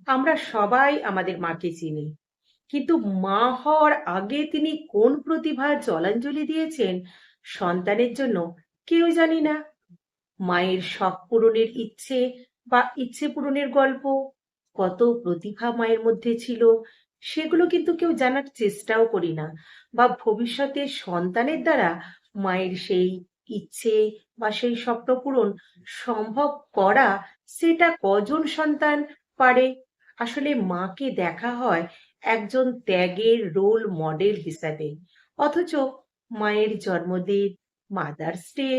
আমরা সবাই আমাদের মাকে চিনি, কিন্তু মা হওয়ার আগে তিনি কোন প্রতিভার জলাঞ্জলি দিয়েছেন সন্তানের জন্য কেউ জানি না। মায়ের শখ পূরণের ইচ্ছে বা ইচ্ছে পূরণের গল্প, কত প্রতিভা মায়ের মধ্যে ছিল সেগুলো কিন্তু কেউ জানার চেষ্টাও করি না। বা ভবিষ্যতে সন্তানের দ্বারা মায়ের সেই ইচ্ছে বা সেই স্বপ্ন পূরণ সম্ভব করা, সেটা কজন সন্তান পারে। আসলে মাকে দেখা হয় একজন ত্যাগের রোল মডেল হিসাবে, অথচ মায়ের জন্মদিন, মাদার্স ডে,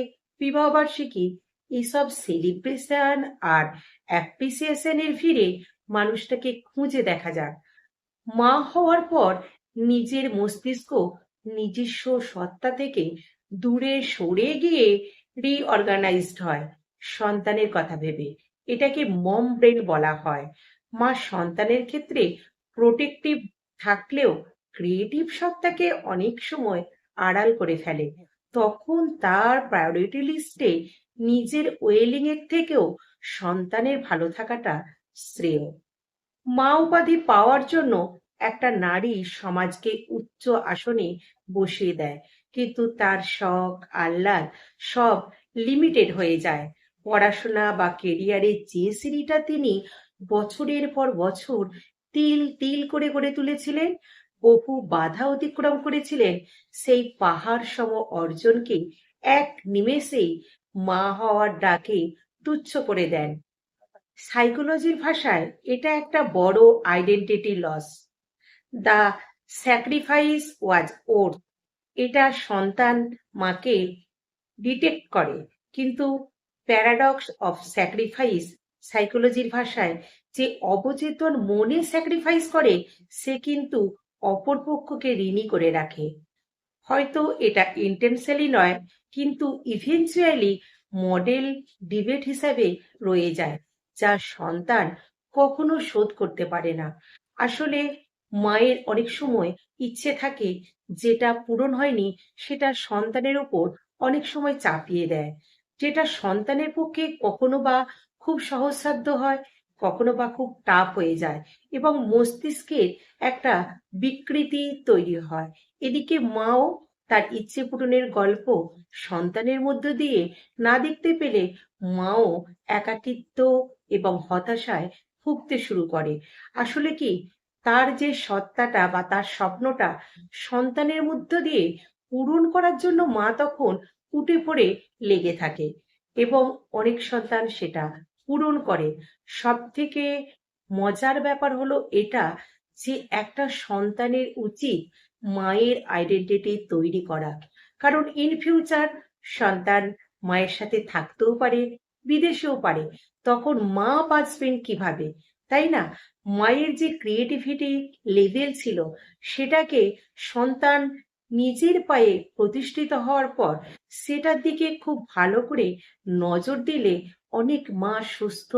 বিবাহবার্ষিকী, এসব সেলিব্রেশন আর অ্যাপ্রিসিয়েশনের ভিড়ে মানুষটাকে খুঁজে দেখা যাক। মা হওয়ার পর নিজের মস্তিষ্ক নিজস্ব সত্তা থেকে দূরে সরে গিয়ে রিঅর্গানাইজড হয় সন্তানের কথা ভেবে। এটাকে মম ব্রেন বলা হয়। মা সন্তানের ক্ষেত্রে প্রোটেক্টিভ থাকলেও ক্রিয়েটিভ সত্তাকে অনেক সময় আড়াল করে ফেলে। তখন তার প্রায়োরিটি লিস্টে নিজের ওয়েলিং এর থেকেও সন্তানের ভালো থাকাটা শ্রেয়। মা উপাধি পাওয়ার জন্য একটা নারী সমাজকে উচ্চ আসনে বসিয়ে দেয়, কিন্তু তার শখ আহ্লাদ সব লিমিটেড হয়ে যায়। পড়াশোনা বা কেরিয়ারের যে সিঁড়িটা তিনি বছরের পর বছর তিল তিল করে গড়ে তুলেছিলেন, বহু বাধা অতিক্রম করেছিলেন, সেই পাহাড় সম অর্জনকে এক নিমেষেই মা হওয়ার ডাকে তুচ্ছ করে দেন। সাইকোলজির ভাষায় এটা একটা বড় আইডেন্টিটি লস। দ্য স্যাক্রিফাইস ওয়াজ ওর, এটা সন্তান মাকে ডিটেক্ট করে। কিন্তু প্যারাডক্স অফ স্যাক্রিফাইস সাইকোলজির ভাষায়, যে অবচেতন মনে স্যাক্রিফাইস করে সে কিন্তু অপরপক্ষকে ঋণী করে রাখে। হয়তো এটা ইন্টেনশনালি নয়, কিন্তু ইভেনচুয়ালি মডেল ডিবেট হিসাবে রয়ে যায়, যা সন্তান কখনো শোধ করতে পারে না। আসলে মায়ের অনেক সময় ইচ্ছে থাকে, যেটা পূরণ হয়নি সেটা সন্তানের উপর অনেক সময় চাপিয়ে দেয়, যেটা সন্তানের পক্ষে কখনো বা খুব সহজসাধ্য হয়, কখনো বা খুব টাফ হয়ে যায়, এবং মস্তিষ্কের একটা বিকৃতি তৈরি হয়। এদিকে মাও তার ইচ্ছে পূরণের গল্প সন্তানের মধ্য দিয়ে না দেখতে পেলে মাও একাকিত্ব এবং হতাশায় ভুগতে শুরু করে। আসলে কি, তার যে সত্তাটা বা তার স্বপ্নটা সন্তানের মধ্য দিয়ে পূরণ করার জন্য মা তখন উঠে পড়ে লেগে থাকে, এবং অনেক সন্তান সেটা পূরণ করে। সব থেকে মজার ব্যাপার হলো এটা, যে একটা সন্তানের উচিত মায়ের আইডেন্টিটি তৈরি করা। কারণ ইন ফিউচার সন্তান মায়ের সাথে থাকতেও পারে, বিদেশেও পারে। তখন মা বাঁচবেন কিভাবে, তাই না? মায়ের যে ক্রিয়েটিভিটি লেভেল ছিল, সেটাকে সন্তান নিজের পায়ে প্রতিষ্ঠিত হওয়ার পর সেটার দিকে খুব ভালো করে নজর দিলে অনেক মা সুস্থ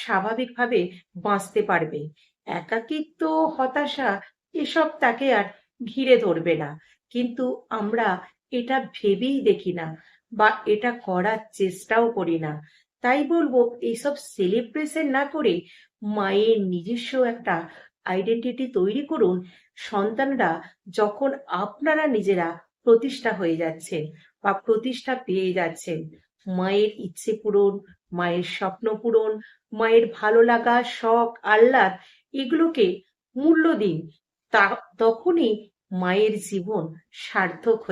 স্বাভাবিকভাবে বাঁচতে পারবে। একাকিত্ব, হতাশা এসব তাকে আর ঘিরে ধরবে না। কিন্তু আমরা এটা ভেবেই দেখি না, বা এটা করার চেষ্টাও করি না। তাই বলবো, এইসব সেলিব্রেশন না করে মায়ের নিজস্ব একটা আইডেন্টিটি তৈরি করুন। সন্তানরা যখন আপনারা নিজেরা প্রতিষ্ঠা হয়ে যাচ্ছেন বা প্রতিষ্ঠা পেয়ে যাচ্ছেন, মায়ের ইচ্ছে পূরণ, মায়ের স্বপ্ন পূরণ, মায়ের ভালো লাগা, শখ আহ্লাদ, এগুলোকে মূল্য দিন। তা তখনই মায়ের জীবন সার্থক হয়ে